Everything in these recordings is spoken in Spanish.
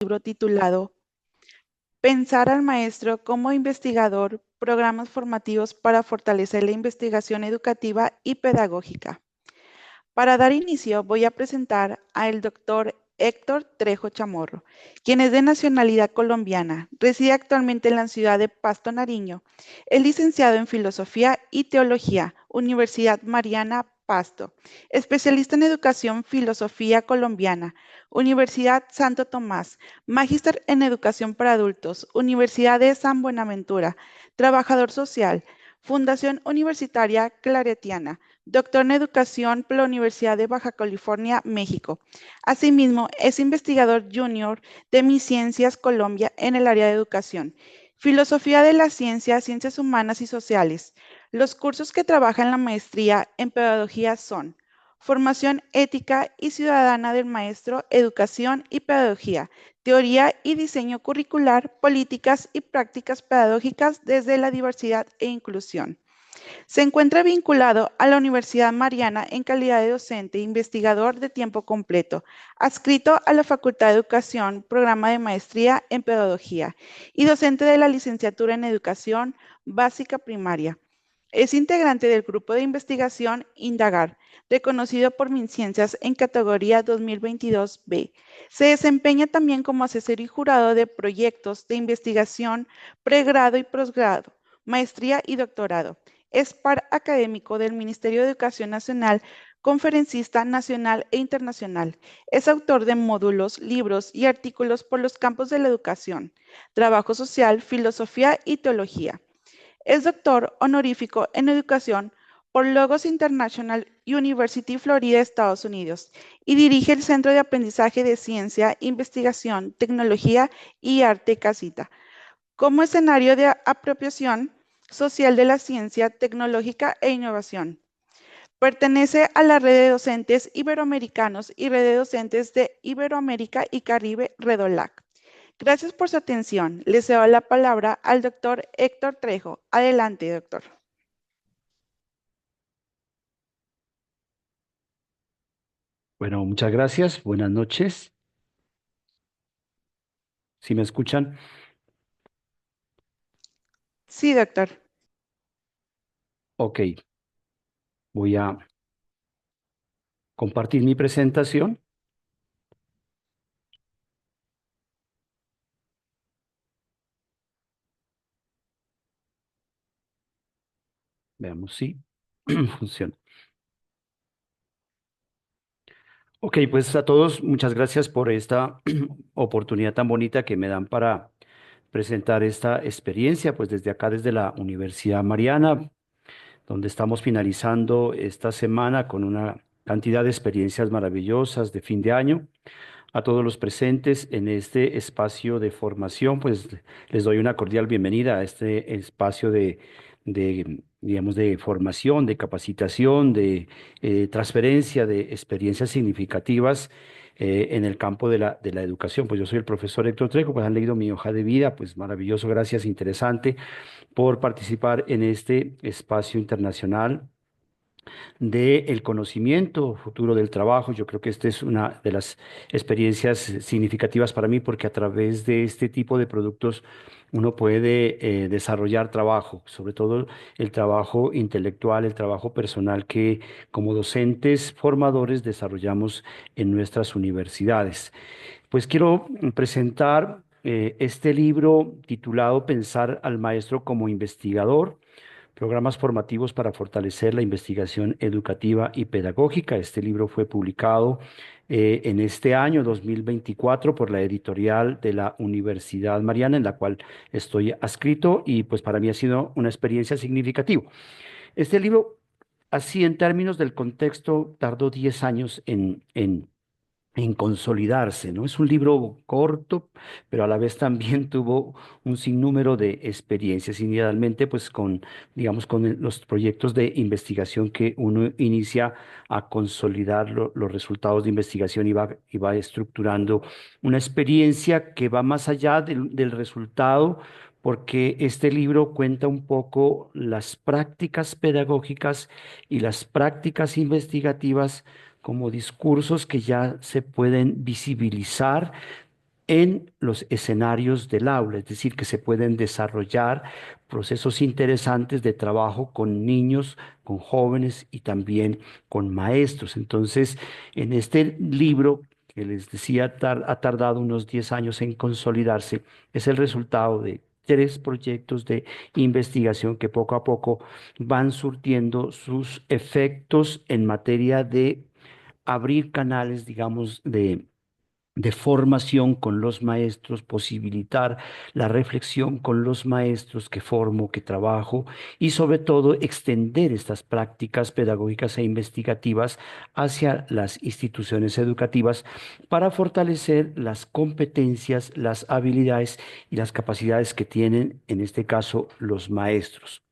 libro titulado Pensar al maestro como investigador, programas formativos para fortalecer la investigación educativa y pedagógica. Para dar inicio, voy a presentar al doctor Héctor Trejo Chamorro, quien es de nacionalidad colombiana, reside actualmente en la ciudad de Pasto, Nariño. Es licenciado en Filosofía y Teología, Universidad Mariana Pasto, especialista en Educación Filosofía Colombiana, Universidad Santo Tomás, magíster en Educación para Adultos, Universidad de San Buenaventura, trabajador social, Fundación Universitaria Claretiana, doctor en Educación por la Universidad de Baja California, México. Asimismo, es investigador junior de Mi Ciencias Colombia en el área de educación. Filosofía de la ciencia, ciencias humanas y sociales. Los cursos que trabaja en la maestría en pedagogía son Formación ética y ciudadana del maestro, educación y pedagogía, teoría y diseño curricular, políticas y prácticas pedagógicas desde la diversidad e inclusión. Se encuentra vinculado a la Universidad Mariana en calidad de docente e investigador de tiempo completo, adscrito a la Facultad de Educación, programa de maestría en Pedagogía y docente de la licenciatura en Educación Básica Primaria. Es integrante del grupo de investigación Indagar, reconocido por MinCiencias en categoría 2022B. Se desempeña también como asesor y jurado de proyectos de investigación, pregrado y posgrado, maestría y doctorado. Es par académico del Ministerio de Educación Nacional, conferencista nacional e internacional. Es autor de módulos, libros y artículos por los campos de la educación, trabajo social, filosofía y teología. Es doctor honorífico en educación por Logos International University, Florida, Estados Unidos, y dirige el Centro de Aprendizaje de Ciencia, Investigación, Tecnología y Arte Casita, como escenario de apropiación social de la ciencia tecnológica e innovación. Pertenece a la red de docentes iberoamericanos y red de docentes de Iberoamérica y Caribe, Redolac. Gracias por su atención. Le cedo la palabra al doctor Héctor Trejo. Adelante, doctor. Bueno, muchas gracias. Buenas noches. ¿Sí me escuchan? Sí, doctor. Ok, voy a compartir mi presentación. Veamos si funciona. Ok, pues a todos, muchas gracias por esta oportunidad tan bonita que me dan para presentar esta experiencia, pues desde acá, desde la Universidad Mariana, donde estamos finalizando esta semana con una cantidad de experiencias maravillosas de fin de año. A todos los presentes en este espacio de formación, pues les doy una cordial bienvenida a este espacio digamos, de formación, de capacitación, de transferencia de experiencias significativas en el campo de la educación. Pues yo soy el profesor Héctor Trejo, pues han leído mi hoja de vida, pues maravilloso, gracias, interesante por participar en este espacio internacional del conocimiento futuro del trabajo. Yo creo que esta es una de las experiencias significativas para mí porque a través de este tipo de productos uno puede desarrollar trabajo, sobre todo el trabajo intelectual, el trabajo personal que como docentes formadores desarrollamos en nuestras universidades. Pues quiero presentar este libro titulado Pensar al maestro como investigador, programas formativos para fortalecer la investigación educativa y pedagógica. Este libro fue publicado en este año 2024 por la editorial de la Universidad Mariana, en la cual estoy adscrito y pues para mí ha sido una experiencia significativa. Este libro, así en términos del contexto, tardó 10 años en consolidarse, ¿no? Es un libro corto, pero a la vez también tuvo un sinnúmero de experiencias, inicialmente pues con, digamos, con los proyectos de investigación que uno inicia a consolidar los resultados de investigación y va estructurando una experiencia que va más allá del resultado, porque este libro cuenta un poco las prácticas pedagógicas y las prácticas investigativas como discursos que ya se pueden visibilizar en los escenarios del aula, es decir, que se pueden desarrollar procesos interesantes de trabajo con niños, con jóvenes y también con maestros. Entonces, en este libro que les decía ha tardado unos 10 años en consolidarse, es el resultado de tres proyectos de investigación que poco a poco van surtiendo sus efectos en materia de abrir canales, digamos, de formación con los maestros, posibilitar la reflexión con los maestros que formo, que trabajo y sobre todo extender estas prácticas pedagógicas e investigativas hacia las instituciones educativas para fortalecer las competencias, las habilidades y las capacidades que tienen, en este caso, los maestros.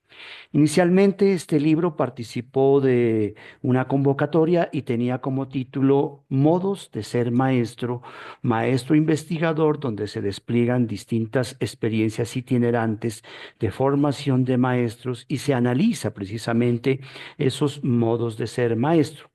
Inicialmente este libro participó de una convocatoria y tenía como título Modos de ser maestro, maestro investigador, donde se despliegan distintas experiencias itinerantes de formación de maestros y se analiza precisamente esos modos de ser maestro.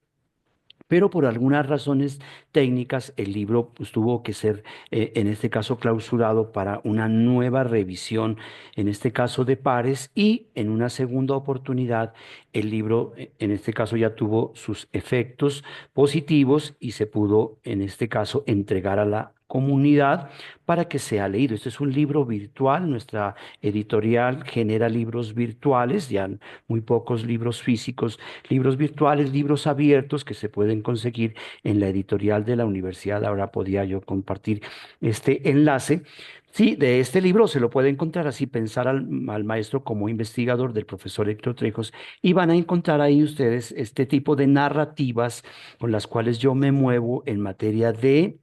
Pero por algunas razones técnicas el libro pues, tuvo que ser, en este caso, clausurado para una nueva revisión, en este caso de pares, y en una segunda oportunidad el libro, en este caso, ya tuvo sus efectos positivos y se pudo, en este caso, entregar a la comunidad para que sea leído. Este es un libro virtual, nuestra editorial genera libros virtuales, ya muy pocos libros físicos, libros virtuales, libros abiertos que se pueden conseguir en la editorial de la universidad. Ahora podía yo compartir este enlace. Sí, de este libro se lo puede encontrar así, pensar al maestro como investigador del profesor Héctor Trejos, y van a encontrar ahí ustedes este tipo de narrativas con las cuales yo me muevo en materia de,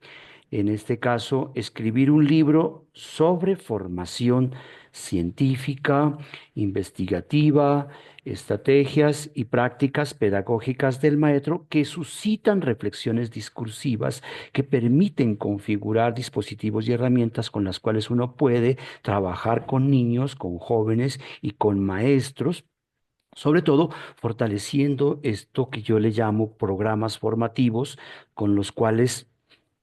en este caso, escribir un libro sobre formación científica, investigativa, estrategias y prácticas pedagógicas del maestro que suscitan reflexiones discursivas que permiten configurar dispositivos y herramientas con las cuales uno puede trabajar con niños, con jóvenes y con maestros. Sobre todo fortaleciendo esto que yo le llamo programas formativos con los cuales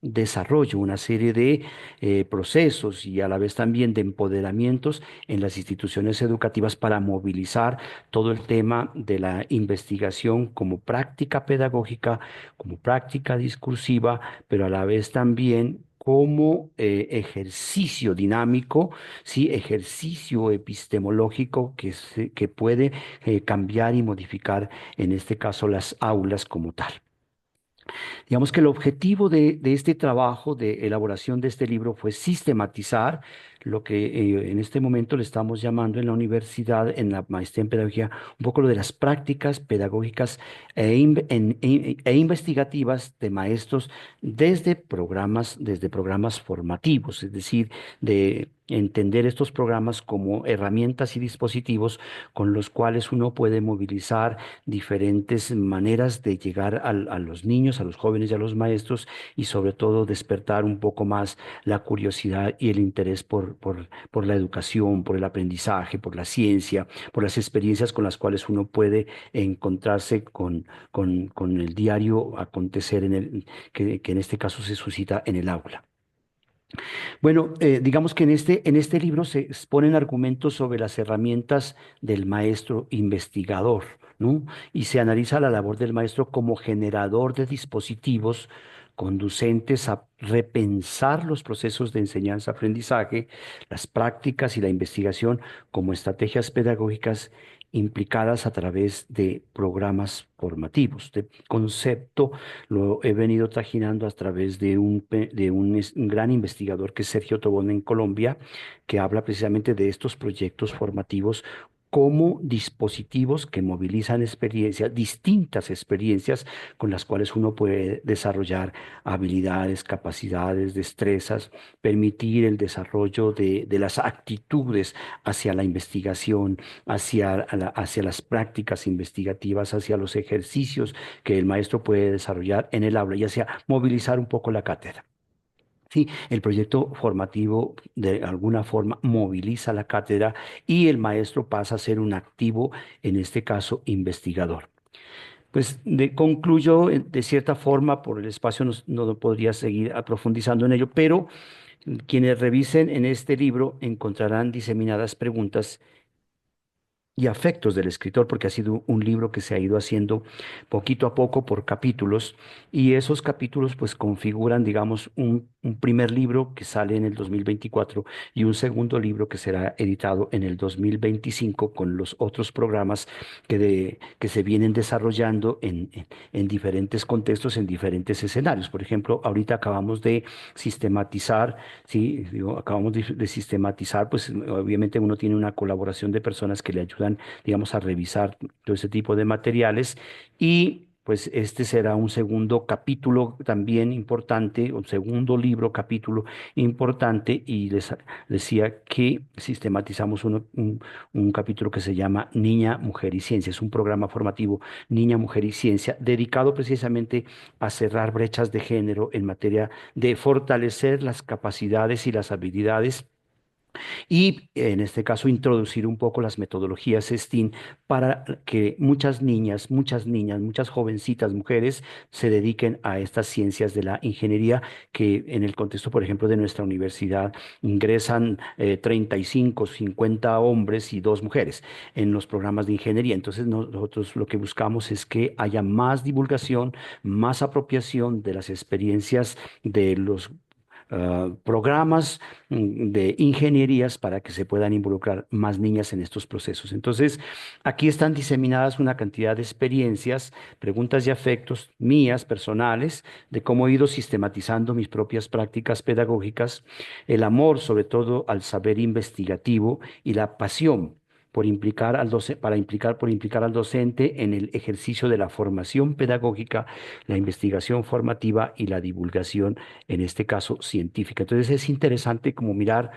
desarrollo una serie de procesos y a la vez también de empoderamientos en las instituciones educativas para movilizar todo el tema de la investigación como práctica pedagógica, como práctica discursiva, pero a la vez también como ejercicio dinámico, sí, ejercicio epistemológico que puede cambiar y modificar, en este caso, las aulas como tal. Digamos que el objetivo de este trabajo de elaboración de este libro fue sistematizar lo que en este momento le estamos llamando en la universidad, en la maestría en pedagogía, un poco lo de las prácticas pedagógicas e investigativas de maestros desde programas formativos, es decir, de entender estos programas como herramientas y dispositivos con los cuales uno puede movilizar diferentes maneras de llegar a los niños, a los jóvenes y a los maestros y sobre todo despertar un poco más la curiosidad y el interés por la educación, por el aprendizaje, por la ciencia, por las experiencias con las cuales uno puede encontrarse con el diario acontecer que en este caso se suscita en el aula. Bueno, digamos que en este libro se exponen argumentos sobre las herramientas del maestro investigador, ¿no? Y se analiza la labor del maestro como generador de dispositivos conducentes a repensar los procesos de enseñanza-aprendizaje, las prácticas y la investigación como estrategias pedagógicas implicadas a través de programas formativos. Este concepto lo he venido trajinando a través de un gran investigador que es Sergio Tobón en Colombia, que habla precisamente de estos proyectos formativos como dispositivos que movilizan experiencias, distintas experiencias con las cuales uno puede desarrollar habilidades, capacidades, destrezas, permitir el desarrollo de las actitudes hacia la investigación, hacia las prácticas investigativas, hacia los ejercicios que el maestro puede desarrollar en el aula, ya sea movilizar un poco la cátedra. Sí, el proyecto formativo de alguna forma moviliza la cátedra y el maestro pasa a ser un activo, en este caso, investigador. Pues concluyo de cierta forma, por el espacio no podría seguir profundizando en ello, pero Quienes revisen en este libro encontrarán diseminadas preguntas y afectos del escritor, porque ha sido un libro que se ha ido haciendo poquito a poco por capítulos, y esos capítulos pues configuran, digamos, un primer libro que sale en el 2024 y un segundo libro que será editado en el 2025 con los otros programas que se vienen desarrollando en diferentes contextos, en diferentes escenarios. Por ejemplo, ahorita acabamos de sistematizar. Sí, digo, acabamos de sistematizar, pues obviamente uno tiene una colaboración de personas que le ayudan, digamos, a revisar todo ese tipo de materiales, y pues este será un segundo capítulo también importante, un segundo libro, capítulo importante, y les decía que sistematizamos un capítulo que se llama Niña, Mujer y Ciencia. Es un programa formativo Niña, Mujer y Ciencia dedicado precisamente a cerrar brechas de género en materia de fortalecer las capacidades y las habilidades, y en este caso introducir un poco las metodologías STEAM para que muchas niñas, muchas jovencitas mujeres se dediquen a estas ciencias de la ingeniería, que en el contexto, por ejemplo, de nuestra universidad ingresan 35, 50 hombres y 2 mujeres en los programas de ingeniería. Entonces nosotros lo que buscamos es que haya más divulgación, más apropiación de las experiencias de los programas de ingenierías para que se puedan involucrar más niñas en estos procesos. Entonces, aquí están diseminadas una cantidad de experiencias, preguntas y afectos mías, personales, de cómo he ido sistematizando mis propias prácticas pedagógicas, el amor sobre todo al saber investigativo y la pasión por implicar al docente en el ejercicio de la formación pedagógica, la investigación formativa y la divulgación, en este caso científica. Entonces es interesante como mirar.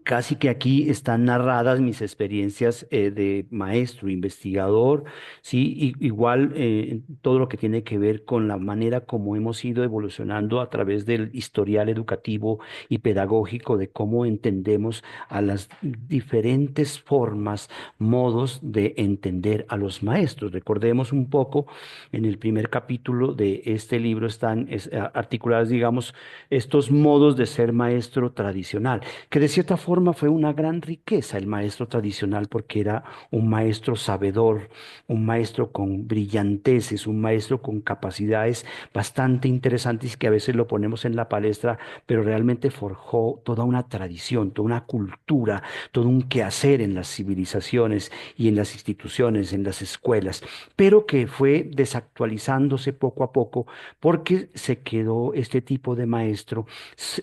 Casi que aquí están narradas mis experiencias de maestro, investigador, sí, igual todo lo que tiene que ver con la manera como hemos ido evolucionando a través del historial educativo y pedagógico de cómo entendemos a las diferentes formas, modos de entender a los maestros. Recordemos un poco, en el primer capítulo de este libro están articuladas, digamos, estos modos de ser maestro tradicional, que de cierta forma fue una gran riqueza el maestro tradicional, porque era un maestro sabedor, un maestro con brillanteces, un maestro con capacidades bastante interesantes que a veces lo ponemos en la palestra, pero realmente forjó toda una tradición, toda una cultura, todo un quehacer en las civilizaciones y en las instituciones, en las escuelas, pero que fue desactualizándose poco a poco porque se quedó este tipo de maestro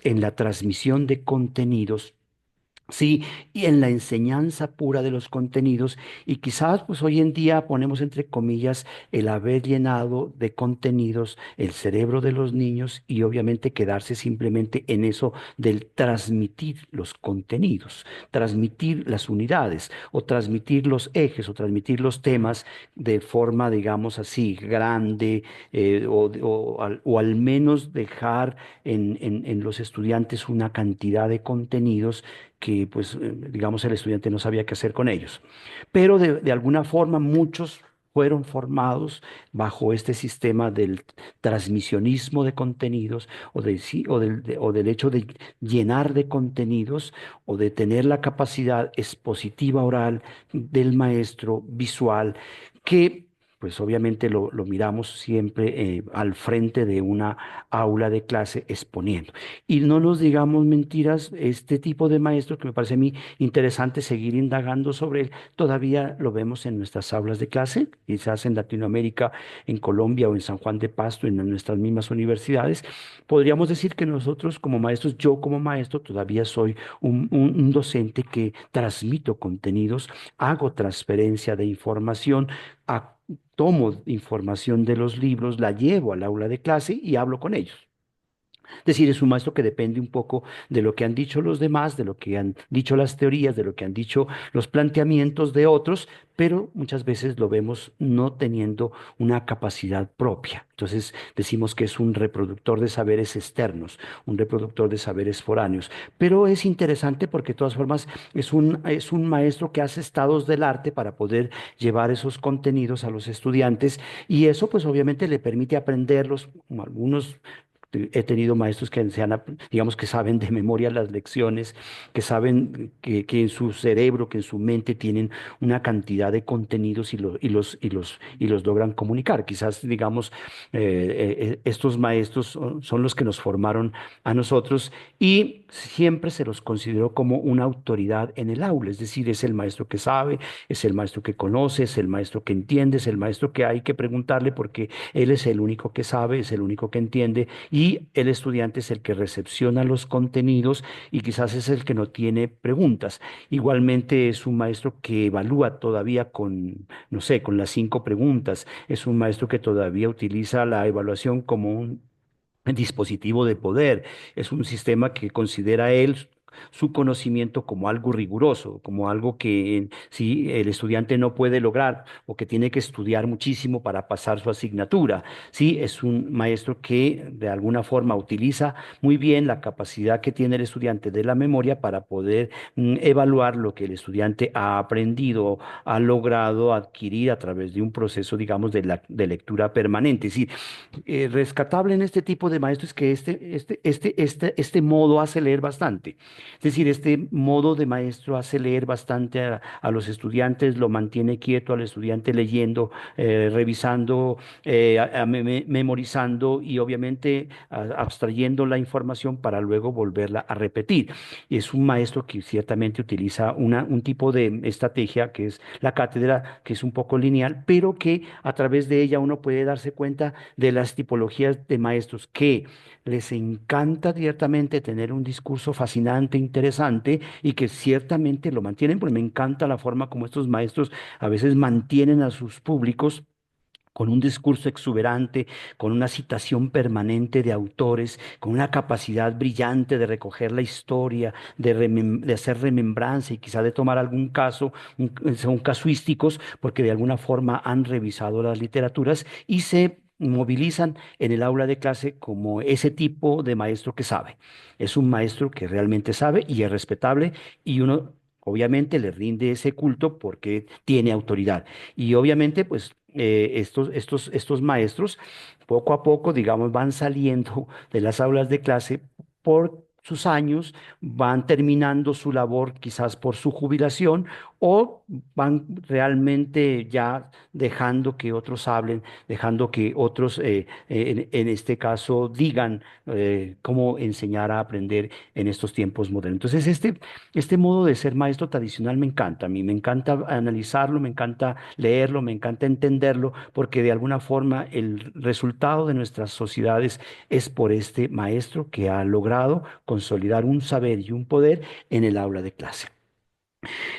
en la transmisión de contenidos. Sí, y en la enseñanza pura de los contenidos, y quizás pues hoy en día ponemos entre comillas el haber llenado de contenidos el cerebro de los niños, y obviamente quedarse simplemente en eso del transmitir los contenidos, transmitir las unidades o transmitir los ejes o transmitir los temas de forma, digamos así, grande, o al menos dejar en los estudiantes una cantidad de contenidos que pues digamos el estudiante no sabía qué hacer con ellos. Pero de alguna forma muchos fueron formados bajo este sistema del transmisionismo de contenidos, o del hecho de llenar de contenidos, o de tener la capacidad expositiva oral del maestro visual, que pues obviamente lo miramos siempre al frente de una aula de clase exponiendo. Y no nos digamos mentiras, este tipo de maestro, que me parece a mí interesante seguir indagando sobre él, todavía lo vemos en nuestras aulas de clase, quizás en Latinoamérica, en Colombia o en San Juan de Pasto, en nuestras mismas universidades. Podríamos decir que nosotros como maestros, yo como maestro, todavía soy un docente que transmito contenidos, hago transferencia de información, tomo información de los libros, la llevo al aula de clase y hablo con ellos. Es decir, es un maestro que depende un poco de lo que han dicho los demás, de lo que han dicho las teorías, de lo que han dicho los planteamientos de otros, pero muchas veces lo vemos no teniendo una capacidad propia. Entonces decimos que es un reproductor de saberes externos, un reproductor de saberes foráneos. Pero es interesante porque de todas formas es un maestro que hace estados del arte para poder llevar esos contenidos a los estudiantes, y eso pues obviamente le permite aprenderlos, algunos He tenido maestros que digamos que saben de memoria las lecciones, que saben que en su cerebro, que en su mente tienen una cantidad de contenidos y los logran comunicar. Quizás, digamos, estos maestros son los que nos formaron a nosotros y siempre se los consideró como una autoridad en el aula, es decir, es el maestro que sabe, es el maestro que conoce, es el maestro que entiende, es el maestro que hay que preguntarle porque él es el único que sabe, es el único que entiende y el estudiante es el que recepciona los contenidos y quizás es el que no tiene preguntas. Igualmente es un maestro que evalúa todavía con, no sé, con las 5 preguntas, es un maestro que todavía utiliza la evaluación como un dispositivo de poder. Es un sistema que considera él su conocimiento como algo riguroso, como algo que si el estudiante no puede lograr o que tiene que estudiar muchísimo para pasar su asignatura. Sí, es un maestro que de alguna forma utiliza muy bien la capacidad que tiene el estudiante de la memoria para poder evaluar lo que el estudiante ha aprendido, ha logrado adquirir a través de un proceso, digamos, de lectura permanente. Es decir, rescatable en este tipo de maestros es que este modo hace leer bastante. Es decir, este modo de maestro hace leer bastante a los estudiantes, lo mantiene quieto al estudiante leyendo, revisando, memorizando y obviamente abstrayendo la información para luego volverla a repetir. Es un maestro que ciertamente utiliza un tipo de estrategia que es la cátedra, que es un poco lineal, pero que a través de ella uno puede darse cuenta de las tipologías de maestros que les encanta ciertamente tener un discurso fascinante, interesante y que ciertamente lo mantienen, porque me encanta la forma como estos maestros a veces mantienen a sus públicos con un discurso exuberante, con una citación permanente de autores, con una capacidad brillante de recoger la historia, de hacer remembranza y quizá de tomar algún caso, son casuísticos, porque de alguna forma han revisado las literaturas y se movilizan en el aula de clase como ese tipo de maestro que sabe. Es un maestro que realmente sabe y es respetable y uno obviamente le rinde ese culto porque tiene autoridad. Y obviamente, pues estos maestros poco a poco, digamos, van saliendo de las aulas de clase por sus años, van terminando su labor quizás por su jubilación o van realmente ya dejando que otros hablen, dejando que otros, en este caso, digan cómo enseñar a aprender en estos tiempos modernos. Entonces, este modo de ser maestro tradicional me encanta. A mí me encanta analizarlo, me encanta leerlo, me encanta entenderlo, porque de alguna forma el resultado de nuestras sociedades es por este maestro que ha logrado consolidar un saber y un poder en el aula de clase.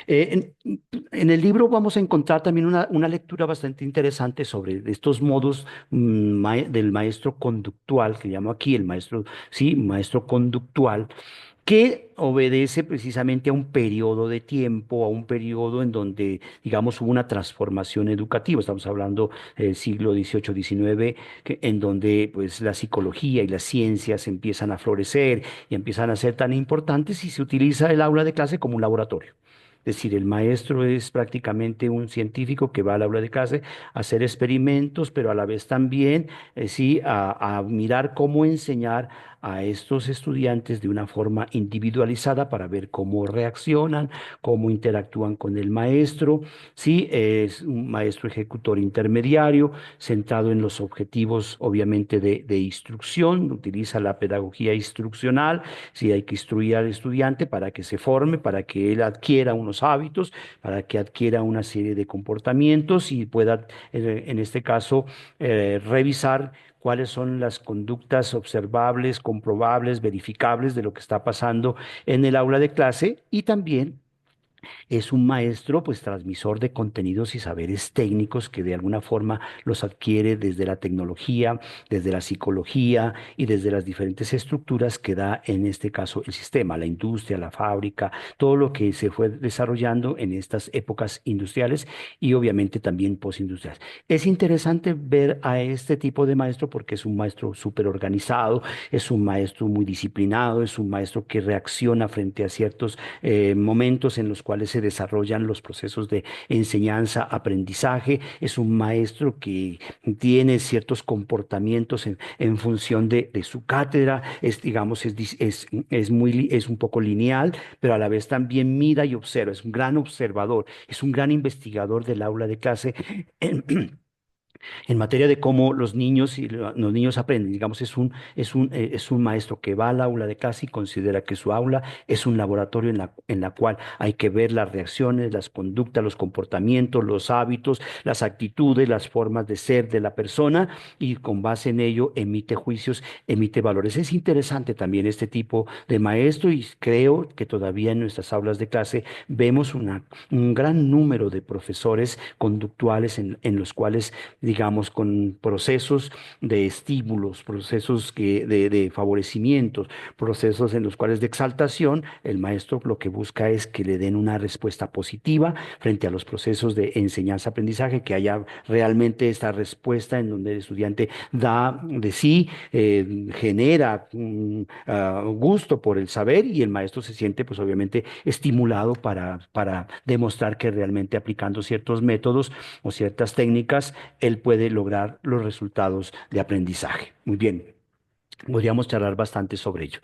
En el libro vamos a encontrar también una lectura bastante interesante sobre estos modos del maestro conductual, que llamo aquí el maestro, sí, maestro conductual, que obedece precisamente a un periodo de tiempo, a un periodo en donde, digamos, hubo una transformación educativa. Estamos hablando del siglo XVIII, XIX, en donde pues la psicología y las ciencias empiezan a florecer y empiezan a ser tan importantes y se utiliza el aula de clase como un laboratorio. Es decir, el maestro es prácticamente un científico que va al aula de clase a hacer experimentos, pero a la vez también, sí, a mirar cómo enseñar a estos estudiantes de una forma individualizada para ver cómo reaccionan, cómo interactúan con el maestro. Sí, es un maestro ejecutor intermediario, centrado en los objetivos, obviamente, de instrucción, utiliza la pedagogía instruccional, sí, hay que instruir al estudiante para que se forme, para que él adquiera unos hábitos, para que adquiera una serie de comportamientos y pueda, en este caso, revisar cuáles son las conductas observables, comprobables, verificables de lo que está pasando en el aula de clase y también es un maestro, pues transmisor de contenidos y saberes técnicos que de alguna forma los adquiere desde la tecnología, desde la psicología y desde las diferentes estructuras que da en este caso el sistema, la industria, la fábrica, todo lo que se fue desarrollando en estas épocas industriales y obviamente también postindustriales. Es interesante ver a este tipo de maestro porque es un maestro súper organizado, es un maestro muy disciplinado, es un maestro que reacciona frente a ciertos momentos en los cuales cuales se desarrollan los procesos de enseñanza, aprendizaje. Es un maestro que tiene ciertos comportamientos en función de su cátedra, digamos, es un poco lineal, pero a la vez también mira y observa, es un gran observador, es un gran investigador del aula de clase. En materia de cómo los niños los niños aprenden, digamos, es un maestro que va al aula de clase y considera que su aula es un laboratorio en la cual hay que ver las reacciones, las conductas, los comportamientos, los hábitos, las actitudes, las formas de ser de la persona y con base en ello emite juicios, emite valores. Es interesante también este tipo de maestro y creo que todavía en nuestras aulas de clase vemos un gran número de profesores conductuales en los cuales digamos, con procesos de estímulos, procesos de favorecimientos, procesos en los cuales de exaltación, el maestro lo que busca es que le den una respuesta positiva frente a los procesos de enseñanza-aprendizaje, que haya realmente esta respuesta en donde el estudiante da de sí, genera gusto por el saber y el maestro se siente, pues obviamente, estimulado para demostrar que realmente aplicando ciertos métodos o ciertas técnicas, él puede lograr los resultados de aprendizaje. Muy bien. Podríamos charlar bastante sobre ello.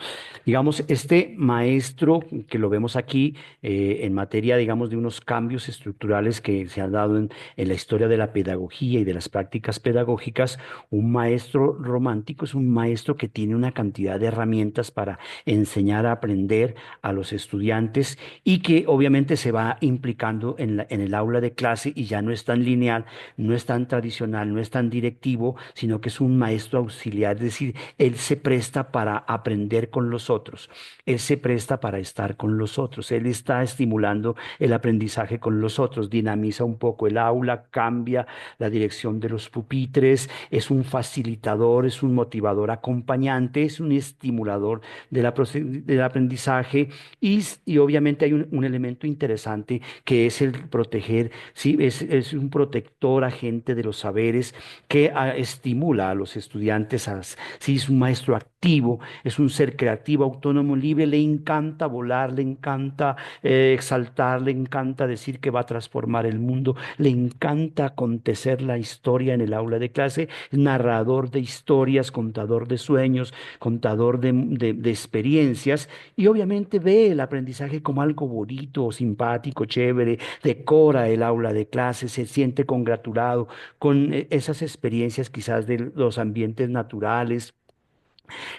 Digamos, este maestro que lo vemos aquí en materia, digamos, de unos cambios estructurales que se han dado en la historia de la pedagogía y de las prácticas pedagógicas, un maestro romántico es un maestro que tiene una cantidad de herramientas para enseñar a aprender a los estudiantes y que obviamente se va implicando en el aula de clase y ya no es tan lineal, no es tan tradicional, no es tan directivo, sino que es un maestro auxiliar, es decir, él se presta para aprender con los otros, él se presta para estar con los otros, él está estimulando el aprendizaje con los otros, dinamiza un poco el aula, cambia la dirección de los pupitres, es un facilitador, es un motivador acompañante, es un estimulador del aprendizaje y obviamente hay un elemento interesante que es el proteger, ¿sí? Es un protector agente de los saberes que estimula a los estudiantes a, sí, es un maestro activo, es un ser creativo, autónomo, libre, le encanta volar, le encanta exaltar, le encanta decir que va a transformar el mundo, le encanta acontecer la historia en el aula de clase, narrador de historias, contador de sueños, contador de experiencias y obviamente ve el aprendizaje como algo bonito, simpático, chévere, decora el aula de clase, se siente congratulado con esas experiencias quizás de los ambientes naturales,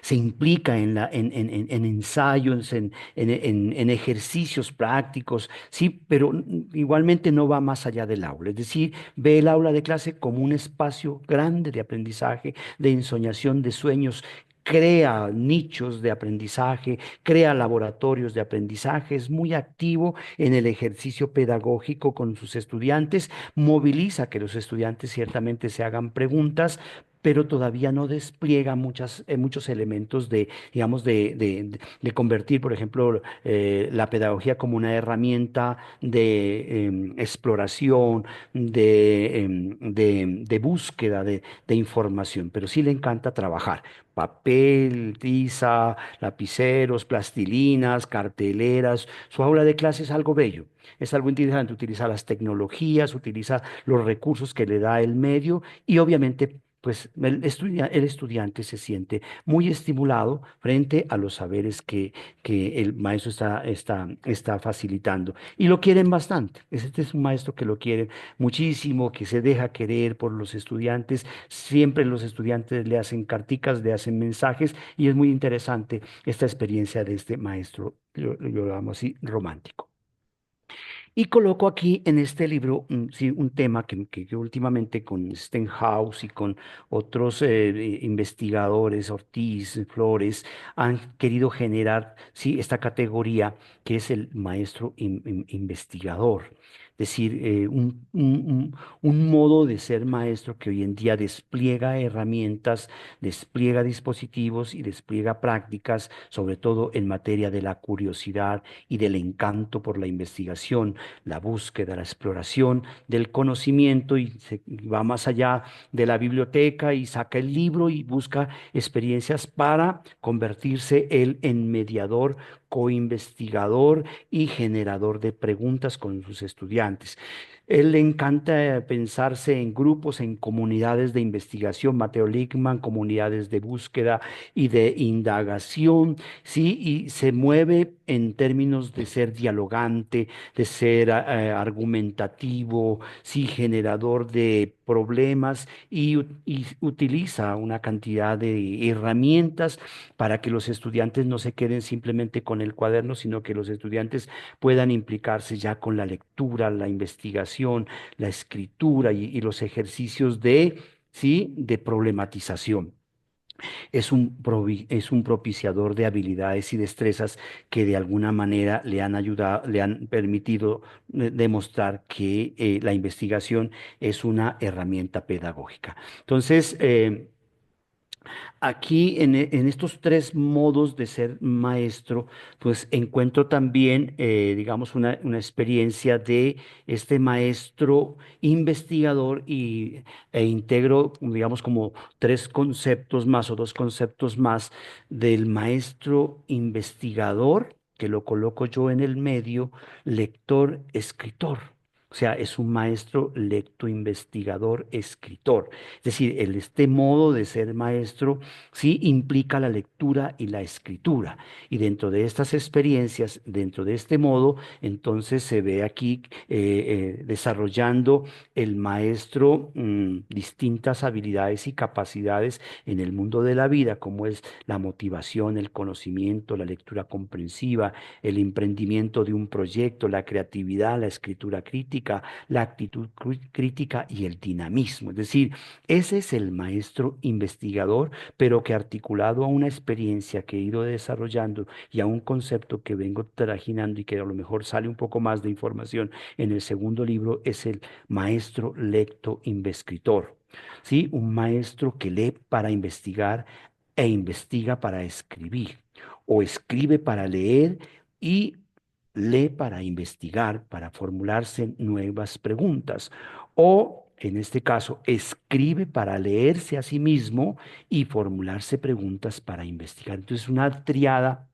se implica en ensayos, en ejercicios prácticos, sí, pero igualmente no va más allá del aula. Es decir, ve el aula de clase como un espacio grande de aprendizaje, de ensoñación, de sueños. Crea nichos de aprendizaje, crea laboratorios de aprendizaje, es muy activo en el ejercicio pedagógico con sus estudiantes, moviliza que los estudiantes ciertamente se hagan preguntas, pero todavía no despliega muchos elementos de, digamos, de convertir, por ejemplo, la pedagogía como una herramienta de exploración, de búsqueda de información, pero sí le encanta trabajar. Papel, tiza, lapiceros, plastilinas, carteleras. Su aula de clase es algo bello, es algo interesante. Utiliza las tecnologías, utiliza los recursos que le da el medio y obviamente pues el estudiante se siente muy estimulado frente a los saberes que el maestro está facilitando. Y lo quieren bastante. Este es un maestro que lo quiere muchísimo, que se deja querer por los estudiantes. Siempre los estudiantes le hacen carticas, le hacen mensajes y es muy interesante esta experiencia de este maestro, yo lo llamo así, romántico. Y coloco aquí en este libro sí, un tema que últimamente con Stenhouse y con otros investigadores, Ortiz, Flores, han querido generar sí, esta categoría que es el maestro investigador. Es decir, un modo de ser maestro que hoy en día despliega herramientas, despliega dispositivos y despliega prácticas, sobre todo en materia de la curiosidad y del encanto por la investigación, la búsqueda, la exploración del conocimiento y va más allá de la biblioteca y saca el libro y busca experiencias para convertirse él en mediador coinvestigador y generador de preguntas con sus estudiantes. Él le encanta pensarse en grupos, en comunidades de investigación, Mateo Lickman, comunidades de búsqueda y de indagación, ¿sí? Y se mueve en términos de ser dialogante, de ser argumentativo, sí, generador de problemas y utiliza una cantidad de herramientas para que los estudiantes no se queden simplemente con el cuaderno, sino que los estudiantes puedan implicarse ya con la lectura, la investigación, la escritura y los ejercicios de, sí, de problematización. Es un propiciador de habilidades y destrezas que de alguna manera le han ayudado, le han permitido demostrar que la investigación es una herramienta pedagógica. Entonces, aquí en estos tres modos de ser maestro, pues encuentro también, digamos, una experiencia de este maestro investigador e integro, digamos, como tres conceptos más o dos conceptos más del maestro investigador, que lo coloco yo en el medio, lector, escritor. O sea, es un maestro lecto, investigador, escritor. Es decir, este modo de ser maestro sí implica la lectura y la escritura. Y dentro de estas experiencias, dentro de este modo, entonces se ve aquí desarrollando el maestro distintas habilidades y capacidades en el mundo de la vida, como es la motivación, el conocimiento, la lectura comprensiva, el emprendimiento de un proyecto, la creatividad, la escritura crítica, la actitud crítica y el dinamismo. Es decir, ese es el maestro investigador, pero que articulado a una experiencia que he ido desarrollando y a un concepto que vengo trajinando y que a lo mejor sale un poco más de información en el segundo libro, es el maestro lecto investigador. ¿Sí? Un maestro que lee para investigar e investiga para escribir, o escribe para leer y lee para investigar, para formularse nuevas preguntas, o en este caso, escribe para leerse a sí mismo y formularse preguntas para investigar. Entonces, una triada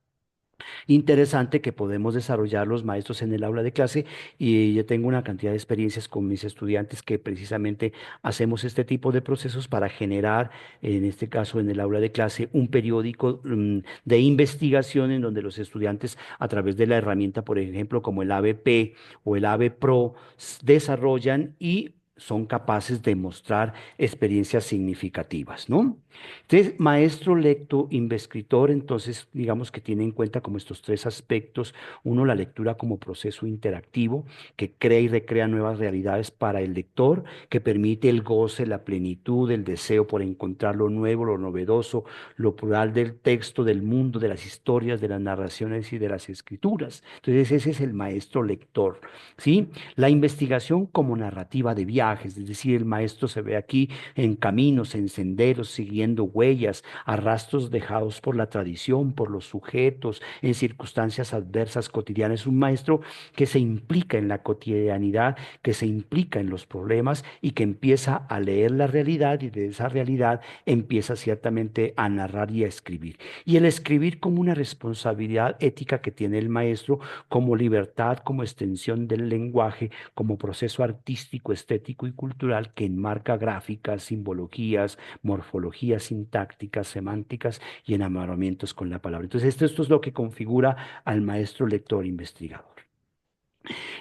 interesante que podemos desarrollar los maestros en el aula de clase y yo tengo una cantidad de experiencias con mis estudiantes que precisamente hacemos este tipo de procesos para generar, en este caso en el aula de clase, un periódico de investigación en donde los estudiantes a través de la herramienta, por ejemplo, como el ABP o el AB Pro, desarrollan y son capaces de mostrar experiencias significativas, ¿no? Entonces, maestro, lecto, investigador, entonces digamos que tiene en cuenta como estos tres aspectos. Uno, la lectura como proceso interactivo que crea y recrea nuevas realidades para el lector, que permite el goce, la plenitud, el deseo por encontrar lo nuevo, lo novedoso, lo plural del texto, del mundo, de las historias, de las narraciones y de las escrituras. Entonces, ese es el maestro lector, ¿sí? La investigación como narrativa de viajes, es decir, el maestro se ve aquí en caminos, en senderos, siguiendo huellas, a rastros dejados por la tradición, por los sujetos, en circunstancias adversas cotidianas. Es un maestro que se implica en la cotidianidad, que se implica en los problemas y que empieza a leer la realidad y de esa realidad empieza ciertamente a narrar y a escribir. Y el escribir como una responsabilidad ética que tiene el maestro, como libertad, como extensión del lenguaje, como proceso artístico, estético y cultural que enmarca gráficas, simbologías, morfologías sintácticas, semánticas y enamoramientos con la palabra. Entonces, esto es lo que configura al maestro lector investigador.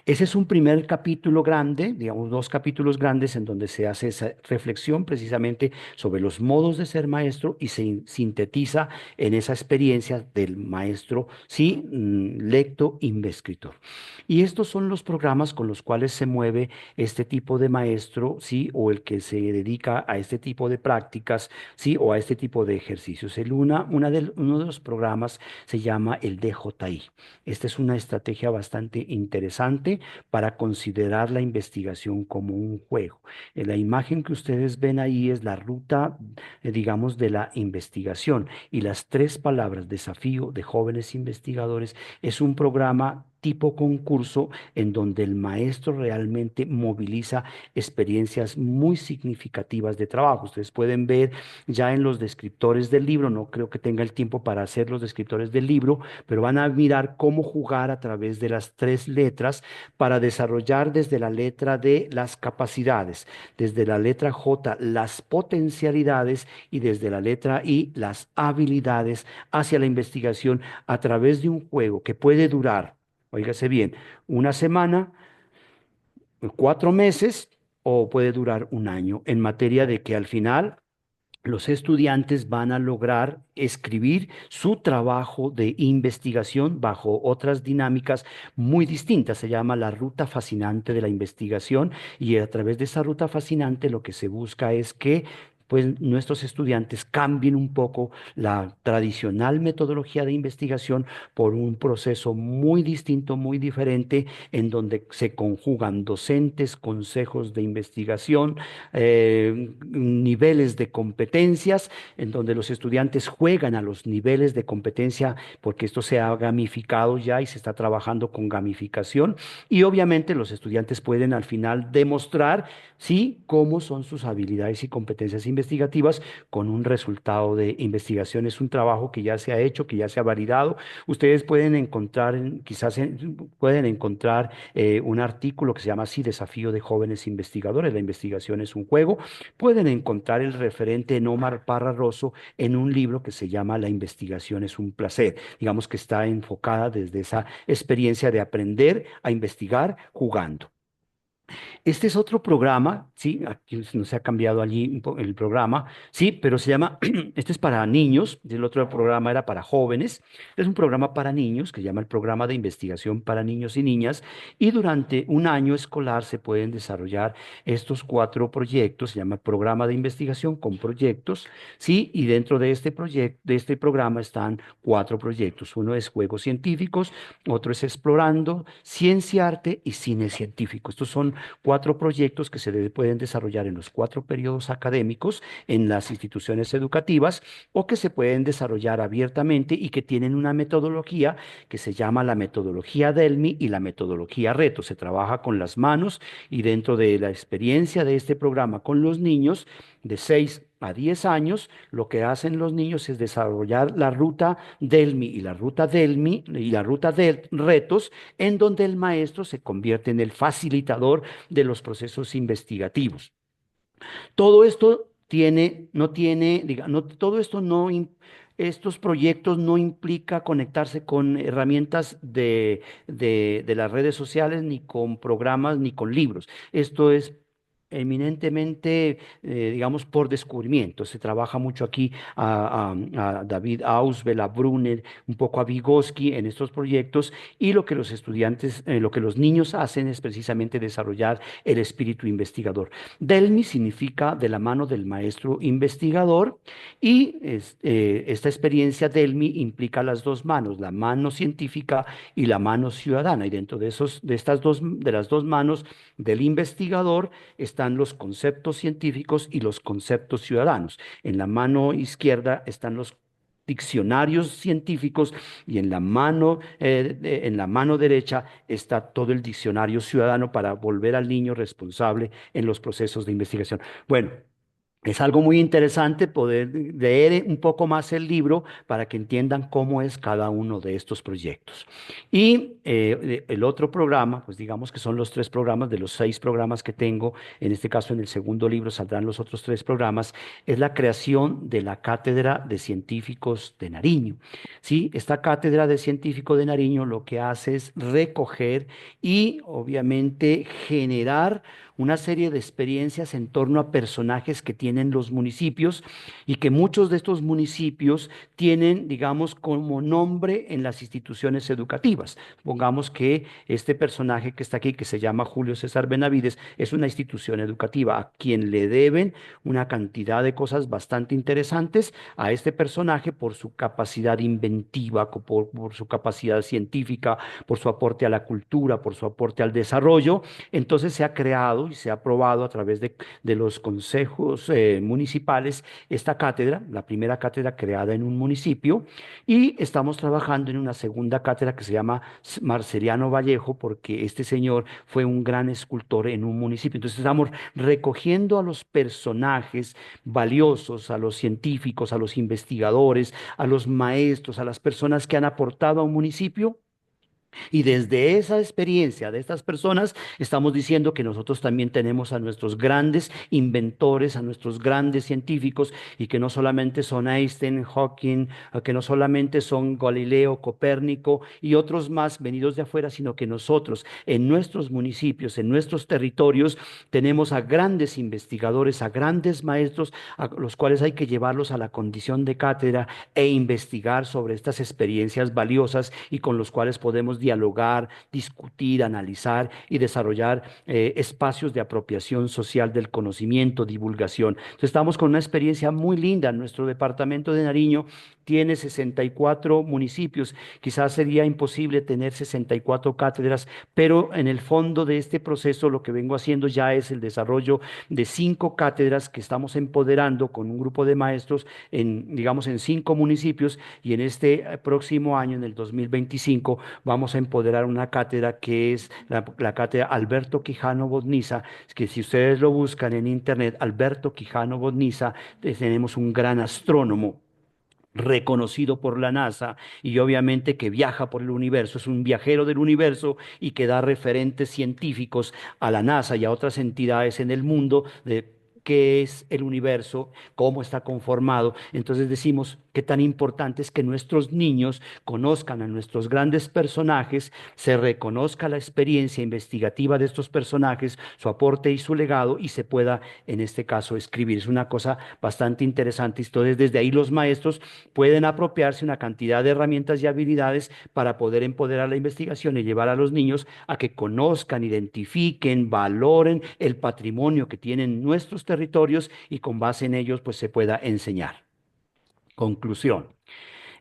Ese es un primer capítulo grande, digamos, dos capítulos grandes en donde se hace esa reflexión precisamente sobre los modos de ser maestro y se sintetiza en esa experiencia del maestro, sí, lecto, investigador. Y estos son los programas con los cuales se mueve este tipo de maestro, sí, o el que se dedica a este tipo de prácticas, sí, o a este tipo de ejercicios. Uno de los programas se llama el DJI. Esta es una estrategia bastante interesante para considerar la investigación como un juego. La imagen que ustedes ven ahí es la ruta, digamos, de la investigación y las tres palabras, desafío de jóvenes investigadores, es un programa tipo concurso en donde el maestro realmente moviliza experiencias muy significativas de trabajo. Ustedes pueden ver ya en los descriptores del libro, no creo que tenga el tiempo para hacer los descriptores del libro, pero van a mirar cómo jugar a través de las tres letras para desarrollar desde la letra D las capacidades, desde la letra J las potencialidades y desde la letra I las habilidades hacia la investigación a través de un juego que puede durar, óigase bien, una semana, 4 meses o puede durar un año, en materia de que al final los estudiantes van a lograr escribir su trabajo de investigación bajo otras dinámicas muy distintas. Se llama la ruta fascinante de la investigación y a través de esa ruta fascinante lo que se busca es que pues nuestros estudiantes cambien un poco la tradicional metodología de investigación por un proceso muy distinto, muy diferente, en donde se conjugan docentes, consejos de investigación, niveles de competencias, en donde los estudiantes juegan a los niveles de competencia, porque esto se ha gamificado ya y se está trabajando con gamificación. Y obviamente los estudiantes pueden al final demostrar, sí, cómo son sus habilidades y competencias investigativas con un resultado de investigación. Es un trabajo que ya se ha hecho, que ya se ha validado. Ustedes pueden encontrar, pueden encontrar un artículo que se llama así, Desafío de Jóvenes Investigadores. La investigación es un juego. Pueden encontrar el referente en Omar Parra Rosso en un libro que se llama La investigación es un placer. Digamos que está enfocada desde esa experiencia de aprender a investigar jugando. Este es otro programa, sí, aquí no se ha cambiado allí el programa, sí, pero se llama, este es para niños, y el otro programa era para jóvenes. Es un programa para niños que se llama el Programa de Investigación para Niños y Niñas, y durante un año escolar se pueden desarrollar estos 4 proyectos. Se llama Programa de Investigación con proyectos, sí, y dentro de este proyecto, de este programa están 4 proyectos. Uno es Juegos Científicos, otro es Explorando, Ciencia, Arte y Cine Científico. Estos son 4 proyectos que pueden desarrollar en los 4 periodos académicos en las instituciones educativas o que se pueden desarrollar abiertamente y que tienen una metodología que se llama la metodología Delmi y la metodología Reto. Se trabaja con las manos y dentro de la experiencia de este programa con los niños de 6 a 10 años, lo que hacen los niños es desarrollar la ruta Delmi y la ruta Delmi y la ruta de retos, en donde el maestro se convierte en el facilitador de los procesos investigativos. Todo esto no tiene, todo esto no, estos proyectos no implica conectarse con herramientas de las redes sociales, ni con programas, ni con libros. Esto es eminentemente, digamos, por descubrimiento. Se trabaja mucho aquí a David Ausubel, a Brunner, un poco a Vygotsky en estos proyectos y lo que los estudiantes, lo que los niños hacen es precisamente desarrollar el espíritu investigador. Delmi significa de la mano del maestro investigador y esta experiencia Delmi implica las dos manos, la mano científica y la mano ciudadana. Y dentro de las dos manos del investigador están los conceptos científicos y los conceptos ciudadanos. En la mano izquierda están los diccionarios científicos y en la mano derecha está todo el diccionario ciudadano para volver al niño responsable en los procesos de investigación. Bueno. Es algo muy interesante poder leer un poco más el libro para que entiendan cómo es cada uno de estos proyectos. Y el otro programa, pues digamos que son los 3 programas de los 6 programas que tengo, en este caso en el segundo libro saldrán los otros 3 programas, es la creación de la Cátedra de Científicos de Nariño. Sí, esta Cátedra de Científico de Nariño lo que hace es recoger y obviamente generar una serie de experiencias en torno a personajes que tienen los municipios y que muchos de estos municipios tienen, digamos, como nombre en las instituciones educativas. Pongamos que este personaje que está aquí, que se llama Julio César Benavides, es una institución educativa a quien le deben una cantidad de cosas bastante interesantes a este personaje por su capacidad inventiva, por su capacidad científica, por su aporte a la cultura, por su aporte al desarrollo. Entonces se ha creado, aprobado y se ha aprobado a través de los consejos municipales esta cátedra, la primera cátedra creada en un municipio, y estamos trabajando en una segunda cátedra que se llama Marceliano Vallejo, porque este señor fue un gran escultor en un municipio. Entonces estamos recogiendo a los personajes valiosos, a los científicos, a los investigadores, a los maestros, a las personas que han aportado a un municipio, y desde esa experiencia de estas personas estamos diciendo que nosotros también tenemos a nuestros grandes inventores, a nuestros grandes científicos, y que no solamente son Einstein, Hawking, que no solamente son Galileo, Copérnico y otros más venidos de afuera, sino que nosotros en nuestros municipios, en nuestros territorios, tenemos a grandes investigadores, a grandes maestros, a los cuales hay que llevarlos a la condición de cátedra e investigar sobre estas experiencias valiosas y con los cuales podemos dialogar, discutir, analizar y desarrollar espacios de apropiación social del conocimiento, divulgación. Entonces, estamos con una experiencia muy linda. Nuestro departamento de Nariño tiene 64 municipios. Quizás sería imposible tener 64 cátedras, pero en el fondo de este proceso lo que vengo haciendo ya es el desarrollo de 5 cátedras que estamos empoderando con un grupo de maestros en, digamos, en 5 municipios, y en este próximo año, en el 2025, vamos a empoderar una cátedra que es la cátedra Alberto Quijano Botniza, que si ustedes lo buscan en internet, Alberto Quijano Botniza, tenemos un gran astrónomo reconocido por la NASA y obviamente que viaja por el universo, es un viajero del universo y que da referentes científicos a la NASA y a otras entidades en el mundo de qué es el universo, cómo está conformado. Entonces decimos qué tan importante es que nuestros niños conozcan a nuestros grandes personajes, se reconozca la experiencia investigativa de estos personajes, su aporte y su legado, y se pueda, en este caso, escribir. Es una cosa bastante interesante. Entonces, desde ahí los maestros pueden apropiarse una cantidad de herramientas y habilidades para poder empoderar la investigación y llevar a los niños a que conozcan, identifiquen, valoren el patrimonio que tienen nuestros territorios y con base en ellos pues se pueda enseñar. Conclusión.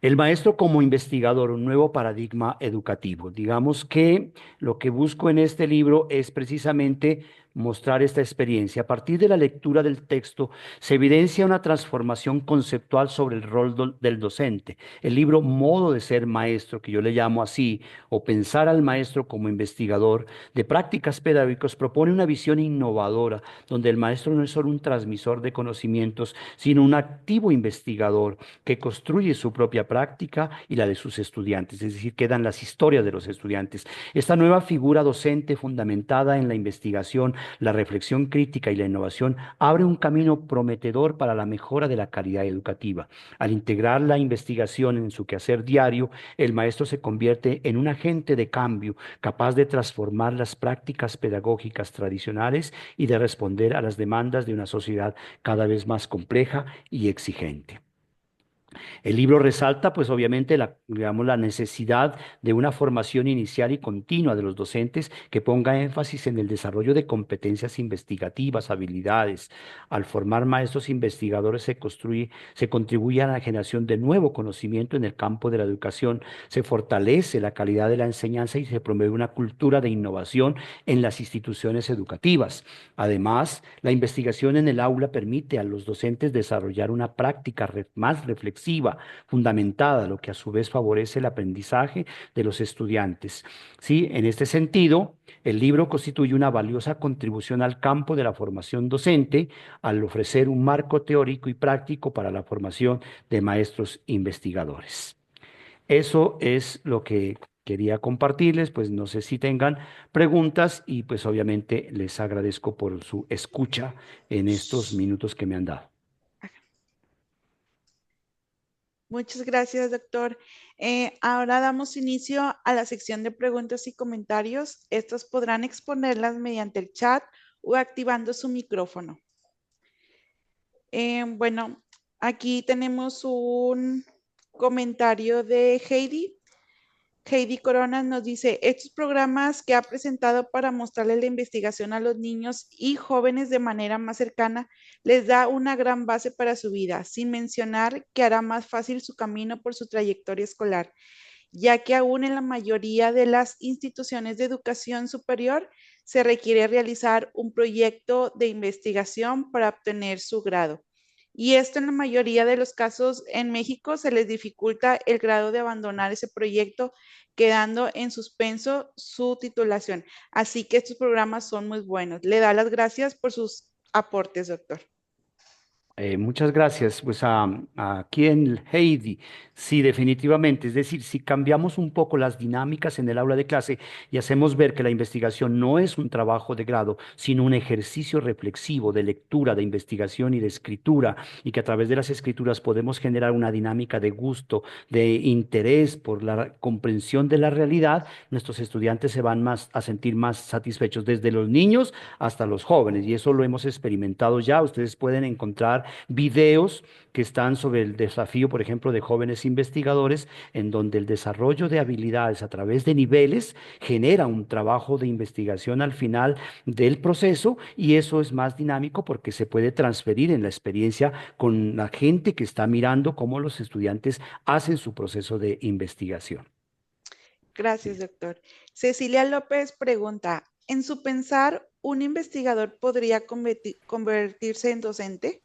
El maestro como investigador, un nuevo paradigma educativo. Digamos que lo que busco en este libro es precisamente mostrar esta experiencia. A partir de la lectura del texto se evidencia una transformación conceptual sobre el rol del docente. El libro Modo de ser maestro, que yo le llamo así, o pensar al maestro como investigador de prácticas pedagógicas, propone una visión innovadora, donde el maestro no es solo un transmisor de conocimientos, sino un activo investigador que construye su propia práctica y la de sus estudiantes, es decir, quedan las historias de los estudiantes. Esta nueva figura docente fundamentada en la investigación, la reflexión crítica y la innovación abre un camino prometedor para la mejora de la calidad educativa. Al integrar la investigación en su quehacer diario, el maestro se convierte en un agente de cambio capaz de transformar las prácticas pedagógicas tradicionales y de responder a las demandas de una sociedad cada vez más compleja y exigente. El libro resalta, pues obviamente, digamos, la necesidad de una formación inicial y continua de los docentes que ponga énfasis en el desarrollo de competencias investigativas, habilidades. Al formar maestros investigadores se contribuye a la generación de nuevo conocimiento en el campo de la educación, se fortalece la calidad de la enseñanza y se promueve una cultura de innovación en las instituciones educativas. Además, la investigación en el aula permite a los docentes desarrollar una práctica más reflexiva, fundamentada, lo que a su vez favorece el aprendizaje de los estudiantes. Sí, en este sentido, el libro constituye una valiosa contribución al campo de la formación docente al ofrecer un marco teórico y práctico para la formación de maestros investigadores. Eso es lo que quería compartirles, pues no sé si tengan preguntas y pues obviamente les agradezco por su escucha en estos minutos que me han dado. Muchas gracias, doctor. Ahora damos inicio a la sección de preguntas y comentarios. Estos podrán exponerlas mediante el chat o activando su micrófono. Bueno, aquí tenemos un comentario de Heidi. Heidi Corona nos dice, estos programas que ha presentado para mostrarle la investigación a los niños y jóvenes de manera más cercana les da una gran base para su vida, sin mencionar que hará más fácil su camino por su trayectoria escolar, ya que aún en la mayoría de las instituciones de educación superior se requiere realizar un proyecto de investigación para obtener su grado. Y esto en la mayoría de los casos en México se les dificulta el grado de abandonar ese proyecto, quedando en suspenso su titulación. Así que estos programas son muy buenos. Le da las gracias por sus aportes, doctor. Muchas gracias. Pues aquí en Heidi, sí, definitivamente. Es decir, si cambiamos un poco las dinámicas en el aula de clase y hacemos ver que la investigación no es un trabajo de grado, sino un ejercicio reflexivo de lectura, de investigación y de escritura, y que a través de las escrituras podemos generar una dinámica de gusto, de interés por la comprensión de la realidad, nuestros estudiantes se van a sentir más satisfechos desde los niños hasta los jóvenes. Y eso lo hemos experimentado ya. Ustedes pueden encontrar videos que están sobre el desafío, por ejemplo, de jóvenes investigadores, en donde el desarrollo de habilidades a través de niveles genera un trabajo de investigación al final del proceso, y eso es más dinámico porque se puede transferir en la experiencia con la gente que está mirando cómo los estudiantes hacen su proceso de investigación. Gracias, doctor. Cecilia López pregunta, ¿en su pensar, un investigador podría convertirse en docente?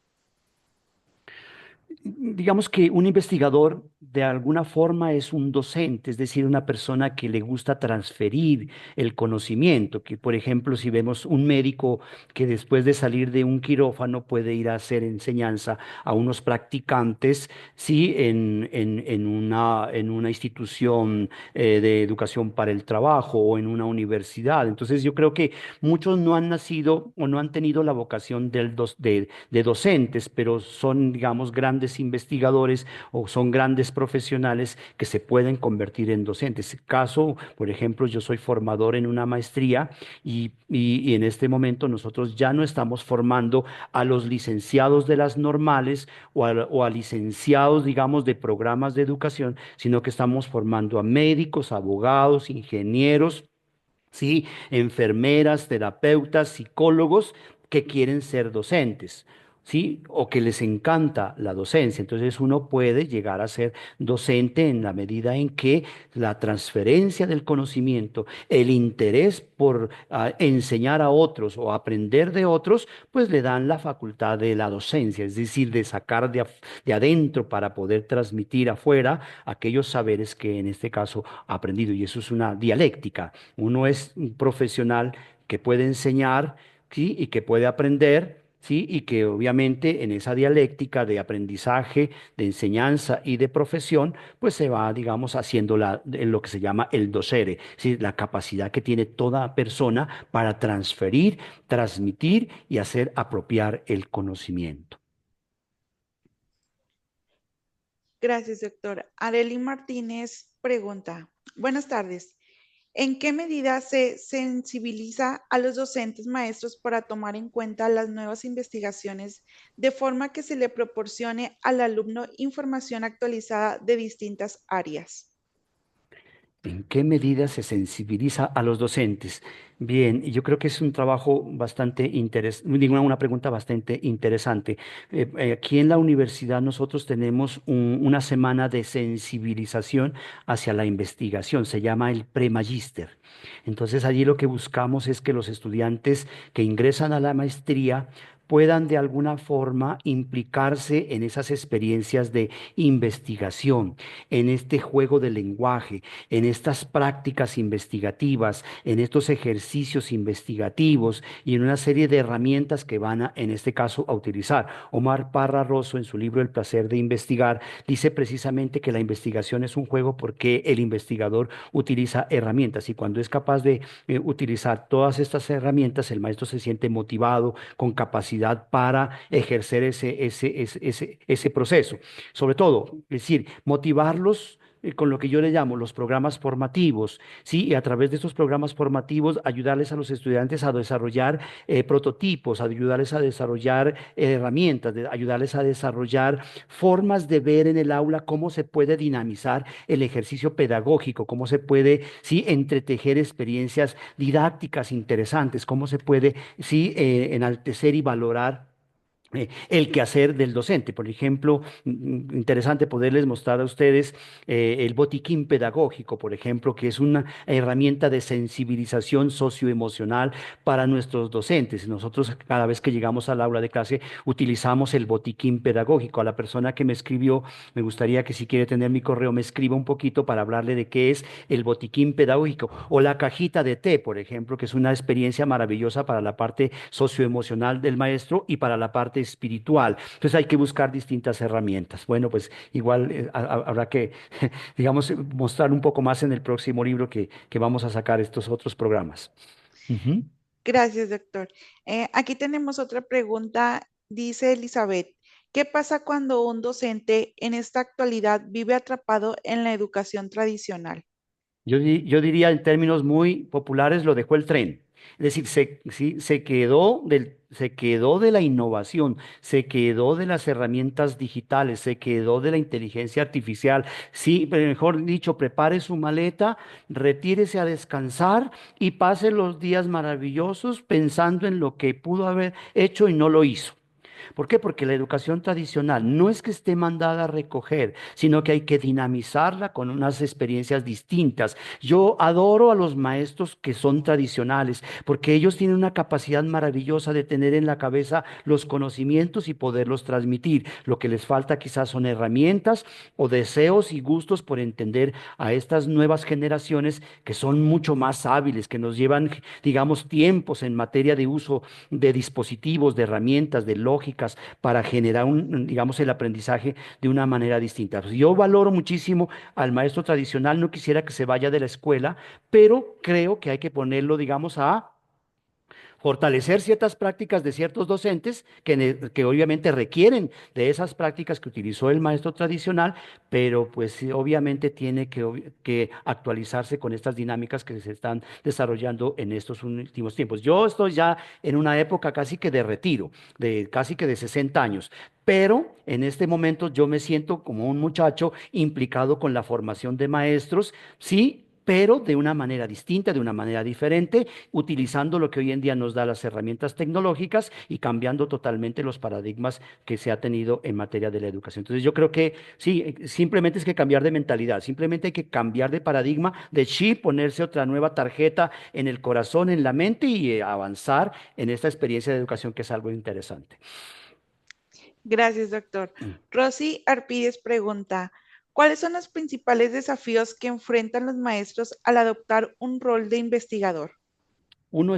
Digamos que un investigador de alguna forma es un docente, es decir, una persona que le gusta transferir el conocimiento, que por ejemplo, si vemos un médico que después de salir de un quirófano puede ir a hacer enseñanza a unos practicantes, sí, en una institución de educación para el trabajo o en una universidad. Entonces yo creo que muchos no han nacido o no han tenido la vocación de docentes, pero son, digamos, grandes investigadores o son grandes profesionales que se pueden convertir en docentes. Caso, por ejemplo, yo soy formador en una maestría y en este momento nosotros ya no estamos formando a los licenciados de las normales o a licenciados, digamos, de programas de educación, sino que estamos formando a médicos, abogados, ingenieros, ¿sí? Enfermeras, terapeutas, psicólogos que quieren ser docentes, ¿sí? O que les encanta la docencia. Entonces uno puede llegar a ser docente en la medida en que la transferencia del conocimiento, el interés por enseñar a otros o aprender de otros, pues le dan la facultad de la docencia, es decir, de sacar de adentro para poder transmitir afuera aquellos saberes que en este caso ha aprendido. Y eso es una dialéctica. Uno es un profesional que puede enseñar, ¿sí? Y que puede aprender, ¿sí? Y que obviamente en esa dialéctica de aprendizaje, de enseñanza y de profesión, pues se va, digamos, haciendo en lo que se llama el docere, ¿sí? La capacidad que tiene toda persona para transferir, transmitir y hacer apropiar el conocimiento. Gracias, doctor. Arely Martínez pregunta, buenas tardes. ¿En qué medida se sensibiliza a los docentes maestros para tomar en cuenta las nuevas investigaciones de forma que se le proporcione al alumno información actualizada de distintas áreas? ¿En qué medida se sensibiliza a los docentes? Bien, y yo creo que es un trabajo bastante interesante, digo, una pregunta bastante interesante. Aquí en la universidad nosotros tenemos una semana de sensibilización hacia la investigación, se llama el premagíster. Entonces allí lo que buscamos es que los estudiantes que ingresan a la maestría puedan de alguna forma implicarse en esas experiencias de investigación, en este juego de lenguaje, en estas prácticas investigativas, en estos ejercicios investigativos y en una serie de herramientas que van a, en este caso, a utilizar. Omar Parra Rosso, en su libro El placer de investigar, dice precisamente que la investigación es un juego porque el investigador utiliza herramientas, y cuando es capaz de utilizar todas estas herramientas, el maestro se siente motivado, con capacidad para ejercer ese proceso. Sobre todo, es decir, motivarlos con lo que yo le llamo los programas formativos, ¿sí? Y a través de estos programas formativos ayudarles a los estudiantes a desarrollar prototipos, ayudarles a desarrollar herramientas, ayudarles a desarrollar formas de ver en el aula cómo se puede dinamizar el ejercicio pedagógico, cómo se puede, sí, entretejer experiencias didácticas interesantes, cómo se puede, sí, enaltecer y valorar el quehacer del docente. Por ejemplo, interesante poderles mostrar a ustedes el botiquín pedagógico, por ejemplo, que es una herramienta de sensibilización socioemocional para nuestros docentes. Nosotros cada vez que llegamos al aula de clase utilizamos el botiquín pedagógico. A la persona que me escribió, me gustaría que si quiere tener mi correo me escriba un poquito para hablarle de qué es el botiquín pedagógico o la cajita de té, por ejemplo, que es una experiencia maravillosa para la parte socioemocional del maestro y para la parte espiritual. Entonces hay que buscar distintas herramientas. Bueno, pues igual habrá que, digamos, mostrar un poco más en el próximo libro que vamos a sacar estos otros programas. Ujú. Gracias, doctor. Aquí tenemos otra pregunta. Dice Elizabeth, ¿qué pasa cuando un docente en esta actualidad vive atrapado en la educación tradicional? Yo diría en términos muy populares, lo dejó el tren. Es decir, sí, se quedó de la innovación, se quedó de las herramientas digitales, se quedó de la inteligencia artificial. Sí, pero mejor dicho, prepare su maleta, retírese a descansar y pase los días maravillosos pensando en lo que pudo haber hecho y no lo hizo. ¿Por qué? Porque la educación tradicional no es que esté mandada a recoger, sino que hay que dinamizarla con unas experiencias distintas. Yo adoro a los maestros que son tradicionales, porque ellos tienen una capacidad maravillosa de tener en la cabeza los conocimientos y poderlos transmitir. Lo que les falta quizás son herramientas o deseos y gustos por entender a estas nuevas generaciones que son mucho más hábiles, que nos llevan, digamos, tiempos en materia de uso de dispositivos, de herramientas, de lógicas, para generar digamos, el aprendizaje de una manera distinta. Pues yo valoro muchísimo al maestro tradicional, no quisiera que se vaya de la escuela, pero creo que hay que ponerlo, digamos, a fortalecer ciertas prácticas de ciertos docentes que obviamente requieren de esas prácticas que utilizó el maestro tradicional, pero pues sí, obviamente tiene que actualizarse con estas dinámicas que se están desarrollando en estos últimos tiempos. Yo estoy ya en una época casi que de retiro, de casi que de 60 años. Pero en este momento yo me siento como un muchacho implicado con la formación de maestros, sí, pero de una manera distinta, de una manera diferente, utilizando lo que hoy en día nos da las herramientas tecnológicas y cambiando totalmente los paradigmas que se ha tenido en materia de la educación. Entonces yo creo que sí, simplemente es que cambiar de mentalidad, simplemente hay que cambiar de paradigma, de chip, ponerse otra nueva tarjeta en el corazón, en la mente y avanzar en esta experiencia de educación que es algo interesante. Gracias, doctor. Rosy Arpides pregunta, ¿cuáles son los principales desafíos que enfrentan los maestros al adoptar un rol de investigador? Uno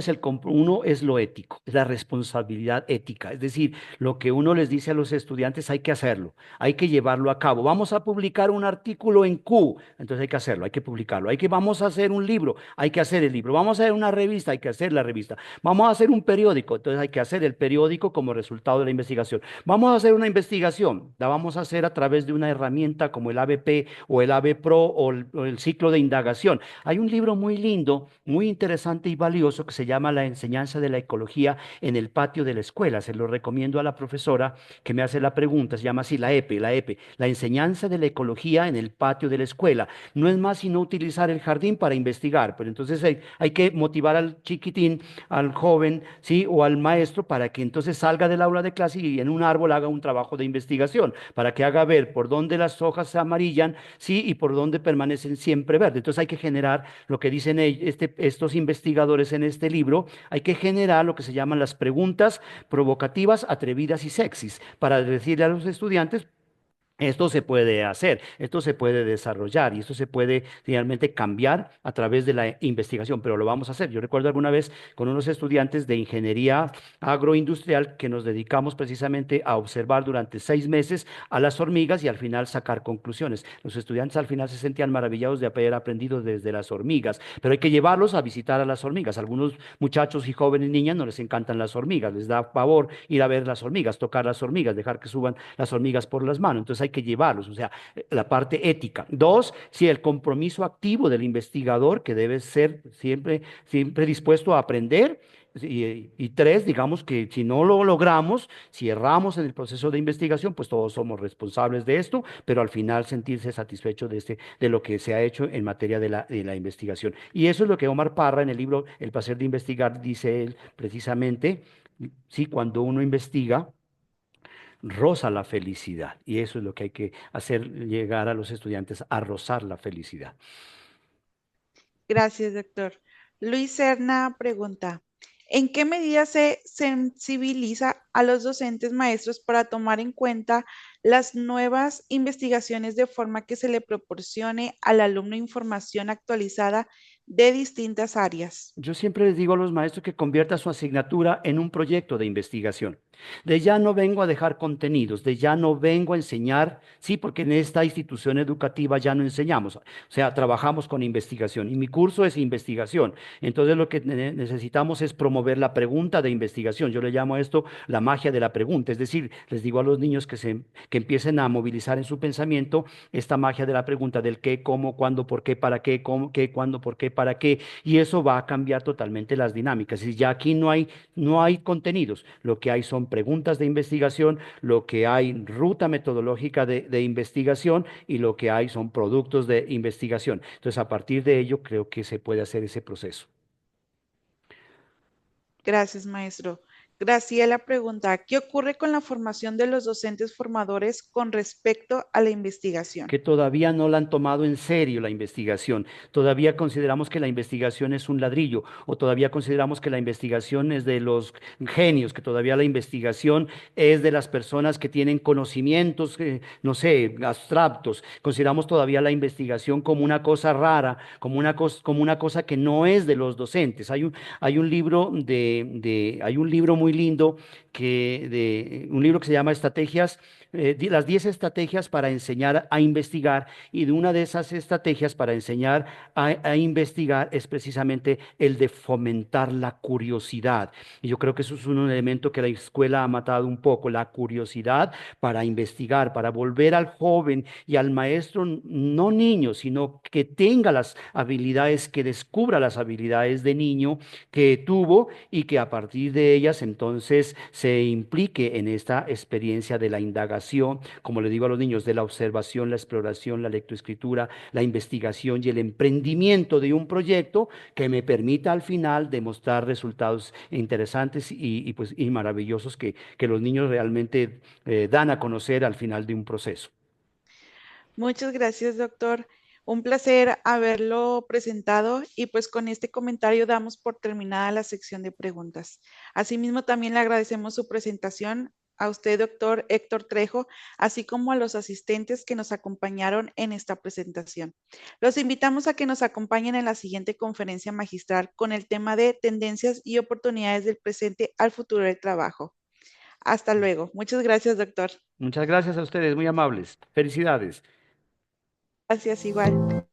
es lo ético, es la responsabilidad ética, es decir, lo que uno les dice a los estudiantes hay que hacerlo, hay que llevarlo a cabo. Vamos a publicar un artículo en Q, entonces hay que hacerlo, hay que publicarlo. Vamos a hacer un libro, hay que hacer el libro. Vamos a hacer una revista, hay que hacer la revista. Vamos a hacer un periódico, entonces hay que hacer el periódico como resultado de la investigación. Vamos a hacer una investigación, la vamos a hacer a través de una herramienta como el ABP o el AB Pro o el ciclo de indagación. Hay un libro muy lindo, muy interesante y valioso que se llama La enseñanza de la ecología en el patio de la escuela. Se lo recomiendo a la profesora que me hace la pregunta. Se llama así la enseñanza de la ecología en el patio de la escuela. No es más sino utilizar el jardín para investigar, pero entonces hay que motivar al chiquitín, al joven, ¿sí? O al maestro para que entonces salga del aula de clase y en un árbol haga un trabajo de investigación, para que haga ver por dónde las hojas se amarillan, ¿sí? Y por dónde permanecen siempre verdes. Entonces hay que generar lo que dicen estos investigadores en este libro, hay que generar lo que se llaman las preguntas provocativas, atrevidas y sexys, para decirle a los estudiantes, esto se puede hacer, esto se puede desarrollar y esto se puede realmente cambiar a través de la investigación, pero lo vamos a hacer. Yo recuerdo alguna vez con unos estudiantes de ingeniería agroindustrial que nos dedicamos precisamente a observar durante 6 meses a las hormigas y al final sacar conclusiones. Los estudiantes al final se sentían maravillados de haber aprendido desde las hormigas, pero hay que llevarlos a visitar a las hormigas. Algunos muchachos y jóvenes niñas no les encantan las hormigas, les da pavor ir a ver las hormigas, tocar las hormigas, dejar que suban las hormigas por las manos. Entonces hay que llevarlos, o sea, la parte ética. Dos, sí, el compromiso activo del investigador que debe ser siempre, siempre dispuesto a aprender. Y tres, digamos que si no lo logramos, si erramos en el proceso de investigación, pues todos somos responsables de esto, pero al final sentirse satisfecho de lo que se ha hecho en materia de la investigación. Y eso es lo que Omar Parra en el libro El placer de investigar dice él precisamente, sí, cuando uno investiga roza la felicidad. Y eso es lo que hay que hacer llegar a los estudiantes a rozar la felicidad. Gracias, doctor. Luis Serna pregunta, ¿en qué medida se sensibiliza a los docentes maestros para tomar en cuenta las nuevas investigaciones de forma que se le proporcione al alumno información actualizada de distintas áreas? Yo siempre les digo a los maestros que convierta su asignatura en un proyecto de investigación. De ya no vengo a dejar contenidos, de ya no vengo a enseñar, sí, porque en esta institución educativa ya no enseñamos, o sea, trabajamos con investigación y mi curso es investigación. Entonces lo que necesitamos es promover la pregunta de investigación. Yo le llamo a esto la magia de la pregunta, es decir, les digo a los niños que empiecen a movilizar en su pensamiento esta magia de la pregunta del qué, cómo, cuándo, por qué, para qué, cómo, qué, cuándo, por qué, para qué, y eso va a cambiar totalmente las dinámicas. Y ya aquí no hay contenidos, lo que hay son preguntas de investigación, lo que hay ruta metodológica de investigación y lo que hay son productos de investigación. Entonces, a partir de ello, creo que se puede hacer ese proceso. Gracias, maestro. Graciela pregunta, ¿qué ocurre con la formación de los docentes formadores con respecto a la investigación? Que todavía no la han tomado en serio la investigación. Todavía consideramos que la investigación es un ladrillo o todavía consideramos que la investigación es de los genios, que todavía la investigación es de las personas que tienen conocimientos, no sé, abstractos. Consideramos todavía la investigación como una cosa rara, como una cosa que no es de los docentes. Hay un libro hay un libro muy lindo un libro que se llama Estrategias las 10 estrategias para enseñar a investigar y de una de esas estrategias para enseñar a investigar es precisamente el de fomentar la curiosidad. Y yo creo que eso es un elemento que la escuela ha matado un poco, la curiosidad para investigar, para volver al joven y al maestro, no niño, sino que tenga las habilidades, que descubra las habilidades de niño que tuvo y que a partir de ellas entonces se implique en esta experiencia de la indagación, como le digo a los niños, de la observación, la exploración, la lectoescritura, la investigación y el emprendimiento de un proyecto que me permita al final demostrar resultados interesantes pues, y maravillosos que los niños realmente dan a conocer al final de un proceso. Muchas gracias, doctor. Un placer haberlo presentado y pues con este comentario damos por terminada la sección de preguntas. Asimismo, también le agradecemos su presentación a usted, doctor Héctor Trejo, así como a los asistentes que nos acompañaron en esta presentación. Los invitamos a que nos acompañen en la siguiente conferencia magistral con el tema de tendencias y oportunidades del presente al futuro del trabajo. Hasta luego. Muchas gracias, doctor. Muchas gracias a ustedes, muy amables. Felicidades. Gracias igual.